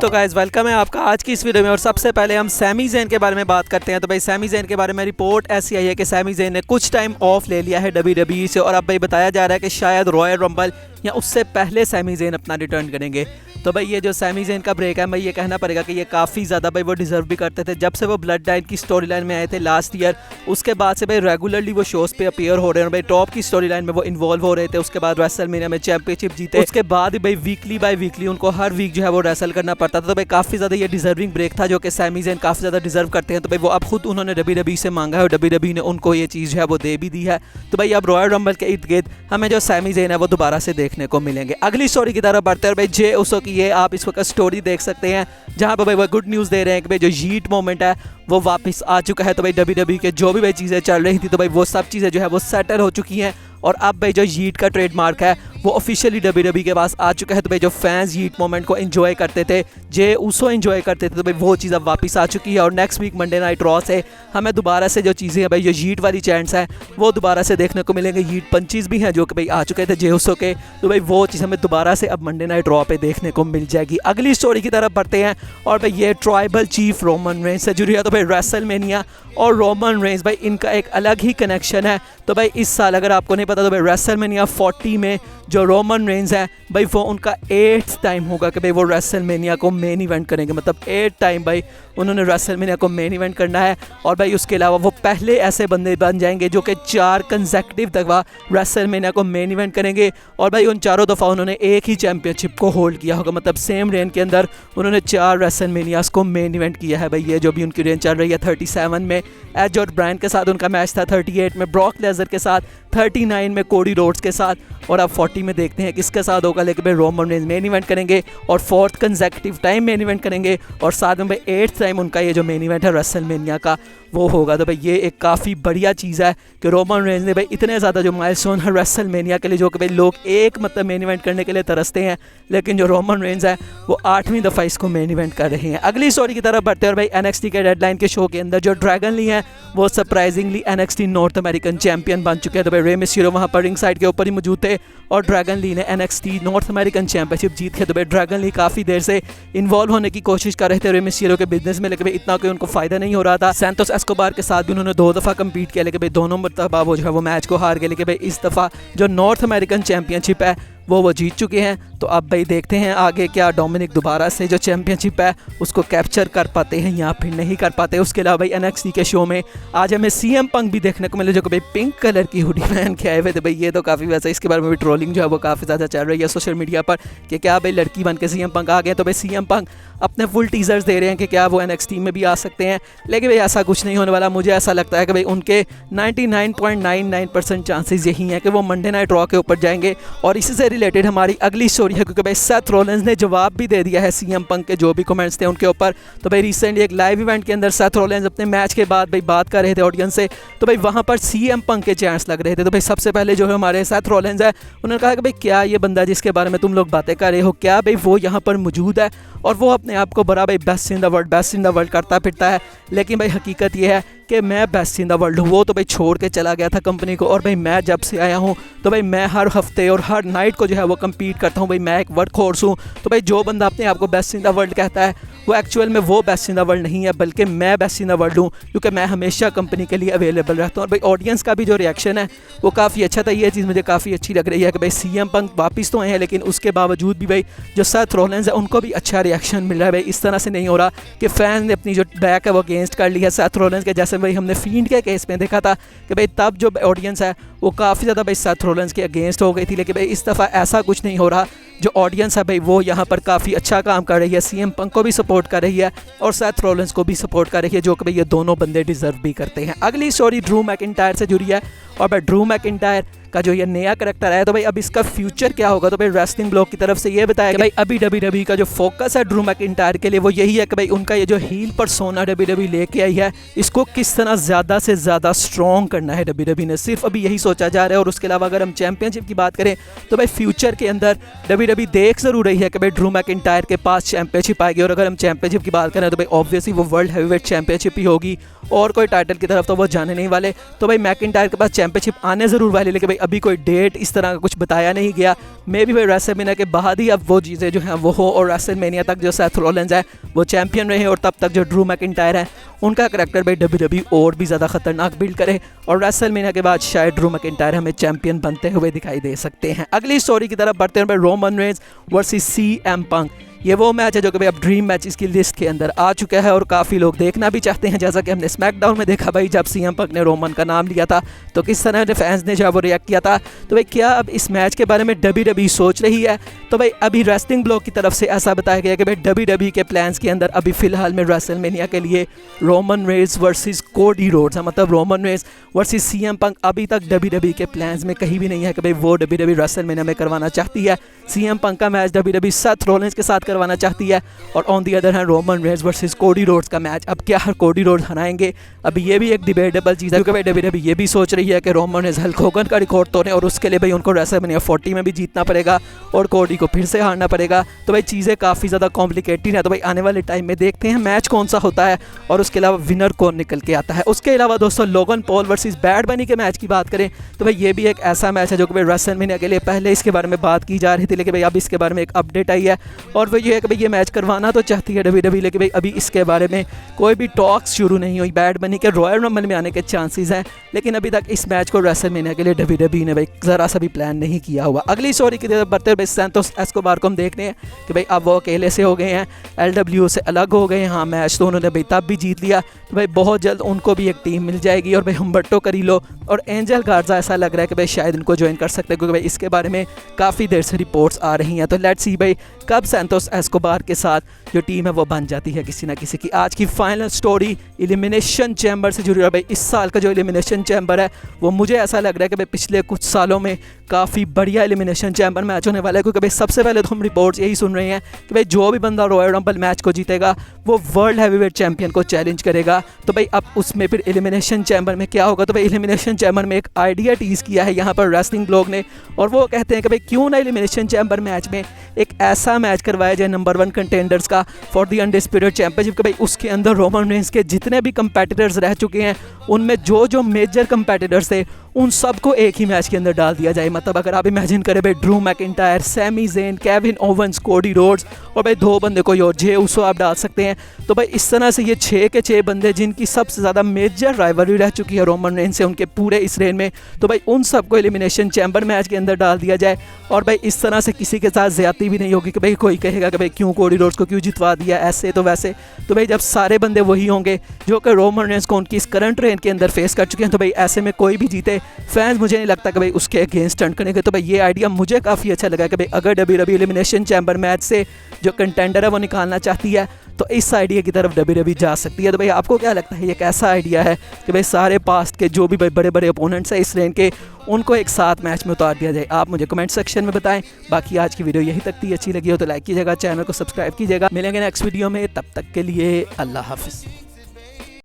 तो guys welcome है आपका आज की इस वीडियो में। और सबसे पहले हम सैमी ज़ेन के बारे में बात करते हैं। तो भाई सैमी ज़ेन के बारे में रिपोर्ट ऐसी आई है कि सैमी ज़ेन ने कुछ टाइम ऑफ ले लिया है WWE से, और अब भाई बताया जा रहा है कि शायद रॉयल रंबल या उससे पहले सैमी ज़ेन अपना रिटर्न करेंगे। तो भाई ये जो सैमी ज़ेन का ब्रेक है, भाई ये कहना पड़ेगा कि ये काफ़ी ज़्यादा भाई वो डिज़र्व भी करते थे। जब से वो ब्लड लाइन की स्टोरी लाइन में आए थे लास्ट ईयर, उसके बाद से भाई रेगुलरली वो शोज़ पे अपीयर हो रहे हैं और भाई टॉप की स्टोरी लाइन में वो इन्वॉल्व हो रहे थे। उसके बाद रेसलमेनिया में चैंपियनशिप जीते, उसके बाद भाई वीकली बाय वीकली उनको हर वीक जो है वो रेसल करना पड़ता था। तो भाई काफ़ी ज़्यादा ये डिजर्विंग ब्रेक था जो कि सैमी ज़ेन काफ़ी ज़्यादा डिजर्व करते हैं। तो भाई वो अब खुद उन्होंने WWE से मांगा है और WWE ने उनको ये चीज़ जो है वो दे भी दी है। तो भाई अब रॉयल रंबल के इर्द गिर्द हमें जो सैमी ज़ेन है वो दोबारा से देखने को मिलेंगे। अगली स्टोरी की तरफ बढ़ते हैं। भाई जे उसो की ये आप इस वक्त स्टोरी देख सकते हैं जहां पर भाई वो गुड न्यूज़ दे रहे हैं कि भाई जो यीट मोमेंट है वो वापस आ चुका है। तो भाई WWE के जो भी भाई चीज़ें चल रही थी तो भाई वो सब चीज़ें जो है वो सेटल हो चुकी हैं और अब भाई जो यीट का ट्रेडमार्क है वो ऑफिशियली WWE के पास आ चुका है। तो भाई जो फैंस यीट मोमेंट को एंजॉय करते थे, जे उसो एंजॉय करते थे, तो भाई वो चीज़ अब वापस आ चुकी है। और next week Monday night Raw से हमें दोबारा से जो चीज़ें हैं भाई जो यीट वाली चैंट्स हैं वो दोबारा से देखने को मिलेंगे। यीट पंचीज़ भी हैं जो कि भाई आ चुके थे जे उसो के, तो भाई वो चीज़ हमें दोबारा से अब मंडे नाइट रॉ पे देखने को मिल जाएगी। अगली स्टोरी की तरफ बढ़ते हैं और भाई ये ट्राइबल चीफ रोमन रेंज से जुड़ी है। तो भाई रेसलमेनिया और रोमन रेंज भाई इनका एक अलग ही कनेक्शन है। तो भाई इस साल अगर आपको नहीं पता तो भाई रेसलमेनिया 40 में जो रोमन रेंज है भाई वो उनका 8th टाइम होगा कि भाई वो रेसलमेनिया को मेन इवेंट करेंगे। मतलब 8 टाइम भाई उन्होंने रेसलमेनिया को मेन इवेंट करना है। और भाई उसके अलावा वो पहले ऐसे बंदे बन जाएंगे जो कि 4 कंसेक्यूटिव दफ़ा रेसलमेनिया को मेन इवेंट करेंगे। और भाई उन चारों दफ़ा उन्होंने एक ही चैम्पियनशिप को होल्ड किया होगा। मतलब सेम रेन के अंदर उन्होंने 4 रेसलमेनियास को मेन इवेंट किया है। भाई ये जो भी उनकी रेन चल रही है 37 में एज और ब्रायन के साथ उनका मैच था, 38 में ब्रॉक लेसनर के साथ, 39 में कोडी रोड्स के साथ, और अब 40 में देखते हैं किसके साथ होगा। लेकिन भाई रोमन रेंज मेन इवेंट करेंगे और 4th consecutive time main event करेंगे और साथ में भाई 8th टाइम उनका ये जो मेन इवेंट है रेसलमेनिया का वो होगा। तो भाई ये एक काफ़ी बढ़िया चीज़ है कि रोमन रेंज ने भाई इतने ज़्यादा जो माइलस्टोन है रेसलमेनिया के लिए, जो कि भाई लोग एक मतलब मेन इवेंट करने के लिए तरसते हैं, लेकिन जो रोमन रेंज है वो 8वीं दफ़ा इसको मेन इवेंट कर रहे हैं। अगली स्टोरी की तरफ बढ़ते हैं और भाई NXT के डेडलाइन के शो के अंदर जो ड्रैगन ली है वो surprisingly NXT north American champion बन चुके हैं। तो भाई रे मिस्टीरियो वहाँ पर रिंग साइड के ऊपर ही मौजूद थे और ड्रैगन ली ने NXT नॉर्थ अमेरिकन चैंपियनशिप जीत के। तो भाई ड्रैगन ली काफ़ी देर से इन्वॉल्व होने की कोशिश कर रहे थे रे मिस्टीरियो के बिजनेस में, लेकिन भाई इतना कोई उनको फ़ायदा नहीं हो रहा था। सैंटोस एस्कोबार के साथ भी उन्होंने 2 दफ़ा कम्पीट किया, लेकिन भाई दोनों मरतबा वो जो है वो मैच को हार गए। लेकिन भाई इस दफ़ा जो नॉर्थ अमेरिकन चैंपियनशिप है वो जीत चुके हैं। तो अब भाई देखते हैं आगे क्या डोमिनिक दोबारा से जो चैंपियनशिप है उसको कैप्चर कर पाते हैं या फिर नहीं कर पाते। उसके अलावा भाई NXT के शो में आज हमें CM पंक भी देखने को मिले जो कि भाई पिंक कलर की हुडी पहन के आए हुए थे। भाई ये तो काफ़ी वैसा इसके बारे में भी ट्रोलिंग जो है वो काफ़ी ज़्यादा चल रही है सोशल मीडिया पर कि क्या भाई लड़की बन के CM पंक आ गए। तो भाई CM पंक अपने फुल टीजर्स दे रहे हैं कि क्या वो NXT में भी आ सकते हैं, लेकिन भाई ऐसा कुछ नहीं होने वाला। मुझे ऐसा लगता है कि भाई उनके 99.99% चांसेस यही हैं कि वो मंडे नाइट रॉ के ऊपर जाएंगे। और इसी से रिलेटेड हमारी अगली स्टोरी है क्योंकि भाई सेथ रॉलिंस ने जवाब भी दे दिया है CM पंक के जो भी कमेंट्स थे उनके ऊपर। तो भाई रिसेंटली एक लाइव इवेंट के अंदर सेथ रॉलिंस अपने मैच के बाद भाई बात कर रहे थे ऑडियंस से, तो भाई वहाँ पर CM पंक के चांस लग रहे थे। तो भाई सबसे पहले जो है हमारे सेथ रॉलिंस है उन्होंने कहा कि भाई क्या ये बंदा जिसके बारे में तुम लोग बातें कर रहे हो क्या भाई वो यहाँ पर मौजूद है और वो अपने आप को बड़ा भाई बेस्ट इन द वर्ल्ड करता फिरता है। लेकिन भाई हकीकत ये है कि मैं बेस्ट इन द वर्ल्ड हूँ। वो तो भाई छोड़ के चला गया था कंपनी को और भाई मैं जब से आया हूँ तो भाई मैं हर हफ्ते और हर नाइट को जो है वो कम्पीट करता हूँ। भाई मैं एक वर्क हॉर्स हूँ। तो भाई जो बंदा अपने आप को बेस्ट इन द वर्ल्ड कहता है वो एक्चुअल में वो बेस्ट इन द वर्ल्ड नहीं है, बल्कि मैं बेस्ट इन द वर्ल्ड हूँ क्योंकि मैं हमेशा कंपनी के लिए अवेलेबल रहता हूँ। और भाई ऑडियंस का भी जो रिएक्शन है वो काफ़ी अच्छा था। ये चीज़ मुझे काफ़ी अच्छी लग रही है कि भाई CM पंक वापस तो आए हैं लेकिन उसके बावजूद भी भाई जो सेथ रॉलिंस है उनको भी अच्छा रिएक्शन मिल रहा है। भाई इस तरह से नहीं हो रहा कि फैन ने अपनी जो बैक है वो अगेंस्ट कर ली है सेथ रॉलिंस के, जैसे भाई हमने फील्ड के केस में देखा था कि भाई तब जो ऑडियंस है वो काफ़ी ज़्यादा भाई सेथ रॉलिंस के अगेंस्ट हो गई थी। लेकिन भाई इस दफ़ा ऐसा कुछ नहीं हो रहा। जो ऑडियंस है भाई वो यहाँ पर काफ़ी अच्छा काम कर रही है, CM पंक को भी सपोर्ट कर रही है और सेथ रॉलिंस को भी सपोर्ट कर रही है, जो कि भाई ये दोनों बंदे डिजर्व भी करते हैं। अगली स्टोरी ड्रू मैकिंटायर से जुड़ी है और भाई ड्रू मैकिंटायर का जो ये नया करैक्टर है तो भाई अब इसका फ्यूचर क्या होगा। तो भाई रेसलिंग ब्लॉग की तरफ से ये बताया कि भाई अभी WWE का जो फोकस है ड्रू मैकिंटायर के लिए वो यही है कि भाई उनका ये जो हील पर्सोना WWE लेके आई है इसको किस तरह ज़्यादा से ज़्यादा स्ट्रॉन्ग करना है WWE ने, सिर्फ अभी यही सोचा जा रहा है। और उसके अलावा अगर हम चैंपियनशिप की बात करें तो भाई फ्यूचर के अंदर WWE देख ज़रूर रही है कि भाई ड्रू मैकिंटायर के पास चैंपियनशिप आएगी। और अगर हम चैंपियनशिप की बात करें तो भाई ऑब्वियसली वो वर्ल्ड हैवीवेट चैंपियनशिप ही होगी और कोई टाइटल की तरफ तो वो जाने नहीं वाले। तो भाई मैकिंटायर के पास चैंपियनशिप आने ज़रूर वाली, लेकिन भाई अभी कोई डेट इस तरह का कुछ बताया नहीं गया। मे बी भाई रेसलमेनिया के बाद ही अब वो चीज़ें जो हैं वो हो, और रेसलमेनिया तक जो सेथ रॉलिंस है वो चैंपियन रहे, और तब तक जो ड्रू मैकिंटायर है उनका करैक्टर भाई WWE और भी ज़्यादा खतरनाक बिल्ड करे, और रेसलमेनिया के बाद शायद ड्रू मैकिंटायर हमें चैंपियन बनते हुए दिखाई दे सकते हैं। अगली स्टोरी की तरफ बढ़ते हैं भाई, रोमन रेंज वर्सेस CM पंक। ये वो मैच है जो कि भाई अब ड्रीम मैचेस की लिस्ट के अंदर आ चुका है और काफ़ी लोग देखना भी चाहते हैं। जैसा कि हमने स्मैकडाउन में देखा भाई, जब CM पंक ने रोमन का नाम लिया था तो किस तरह फैंस ने जो वो रिएक्ट किया था। तो भाई क्या अब इस मैच के बारे में WWE सोच रही है? तो भाई अभी रेसलिंग ब्लॉग की तरफ से ऐसा बताया गया कि भाई WWE के प्लान्स के अंदर अभी फ़िलहाल में रेसलमेनिया के लिए Roman Reigns versus Cody Rhodes है, मतलब रोमन रेंज वर्सेस CM पंक अभी तक WWE के प्लान्स में कहीं भी नहीं है कि भाई वो WWE रेसलमेनिया में करवाना चाहती है। CM पंक का मैच WWE सेथ रॉलिंस के साथ करवाना चाहती है, और on the other hand Roman Reigns versus Cody Rhodes का मैच। अब क्या कोडी रोड्स हराएंगे? अभी ये भी एक डिबेटेबल चीज़ है, क्योंकि भाई WWE ये भी सोच रही है कि रोमन रेंज हल्क होगन का रिकॉर्ड तोड़े, और उसके लिए भाई उनको रेसलमेनिया 40 में भी जीतना पड़ेगा और कोडी को फिर से हारना पड़ेगा। तो भाई चीज़ें काफ़ी ज़्यादा कॉम्प्लिकेटेड है। तो भाई आने वाले टाइम में देखते हैं मैच कौन सा होता है और उसके अलावा विनर कौन निकल के आता है। उसके अलावा दोस्तों लोगन पॉल वर्सेस बैड बनी के मैच की बात करें तो भाई ये भी एक ऐसा मैच है जो कि भाई रेसलमेनिया के लिए पहले इसके बारे में बात की जा रही थी, लेकिन भाई अब इसके बारे में एक अपडेट आई है, और वो ये है कि भाई ये मैच करवाना तो चाहती है WWE, लेकिन भाई अभी इसके बारे में कोई भी टॉक्स शुरू नहीं हुई। बैड बनी के रॉयल रंबल में आने के चांसेस हैं, लेकिन अभी तक इस मैच को रेसलमेनिया के लिए WWE ने भाई ज़रा सा भी प्लान नहीं किया हुआ। अगली स्टोरी की तरफ बढ़ते हुए सैंतोस एस्कोबार को हम देखते हैं कि भाई अब वो अकेले से हो गए हैं, LWO से अलग हो गए हैं। हाँ, मैच तो उन्होंने भाई तब भी जीत लिया, तो भाई बहुत जल्द उनको भी एक टीम मिल जाएगी, और भाई हम्बर्टो करीलो और एंजल गार्जा ऐसा लग रहा है कि भाई शायद इनको ज्वाइन कर सकते हैं, क्योंकि भाई इसके बारे में काफ़ी देर से रिपोर्ट्स आ रही हैं। तो लेट्स सी भाई कब सैंतोस एस्कोबार के साथ जो टीम है वो बन जाती है किसी ना किसी की। आज की फाइनल स्टोरी एलिमिनेशन चैम्बर से जुड़ी है। भाई इस साल का जो एलिमिनेशन चैम्बर है वो मुझे ऐसा लग रहा है कि भाई पिछले कुछ सालों में काफ़ी बढ़िया एलिमिनेशन चैम्बर मैच होने वाला है, क्योंकि भाई सबसे पहले तो हम रिपोर्ट्स यही सुन रहे हैं कि भाई जो भी बंदा रॉयल रंबल मैच को जीतेगा वो वर्ल्ड हैवीवेट चैंपियन को चैलेंज करेगा। तो भाई अब उसमें फिर एलिमिनेशन चैम्बर में क्या होगा? तो भाई एलिमिनेशन चैम्बर में एक आइडिया टीज किया है यहाँ पर रेसलिंग ब्लॉग ने, और वो कहते हैं कि भाई क्यों ना एलिमिनेशन चैम्बर मैच में एक ऐसा मैच करवाया जाए नंबर 1 कंटेंडर्स का फॉर द अनडिस्प्यूटेड चैंपियनशिप, कि भाई उसके अंदर रोमन रेंज के जितने भी कंपेटिटर्स रह चुके हैं उनमें जो जो मेजर कंपेटिटर्स थे उन सबको एक ही मैच के अंदर डाल दिया जाए। मतलब अगर आप इमेजिन करें भाई Drew McIntyre, Sami Zayn, Kevin Owens, Cody Rhodes और भाई 2 बंदे कोई और जे उसको आप डाल सकते हैं। तो भाई इस तरह से ये 6 के 6 बंदे जिनकी सबसे ज़्यादा मेजर राइवलरी रह चुकी है रोमन रेंज से उनके पूरे इस रेन में, तो भाई उन सबको एलिमिनेशन चैम्बर मैच के अंदर डाल दिया जाए, और भाई इस तरह से किसी के साथ ज़्यादती भी नहीं होगी कि भाई कोई कहेगा कि भाई क्यों कोडी रोड्स को क्यों जितवा दिया ऐसे तो वैसे। तो भाई जब सारे बंदे वही होंगे जो कि रोमन रेंज को उनकी इस करंट रेन के अंदर फेस कर चुके हैं, तो भाई ऐसे में कोई भी जीते फैंस मुझे नहीं लगता कि भाई उसके अगेंस्ट स्टंट करेंगे। तो भाई ये आइडिया मुझे काफ़ी अच्छा लगा कि भाई अगर WWE एलिमिनेशन चैम्बर मैच से जो कंटेंडर है वो निकालना चाहती है तो इस आइडिया की तरफ WWE जा सकती है। तो भाई आपको क्या लगता है ये कैसा आइडिया है कि भाई सारे पास्ट के जो भी भाई बड़े बड़े ओपोनेंट्स हैं इस रेन के उनको एक साथ मैच में उतार दिया जाए? आप मुझे कमेंट सेक्शन में बताएं। बाकी आज की वीडियो यही तक थी, अच्छी लगी हो तो लाइक कीजिएगा, चैनल को सब्सक्राइब कीजिएगा। मिलेंगे नेक्स्ट वीडियो में, तब तक के लिए अल्लाह हाफिज़।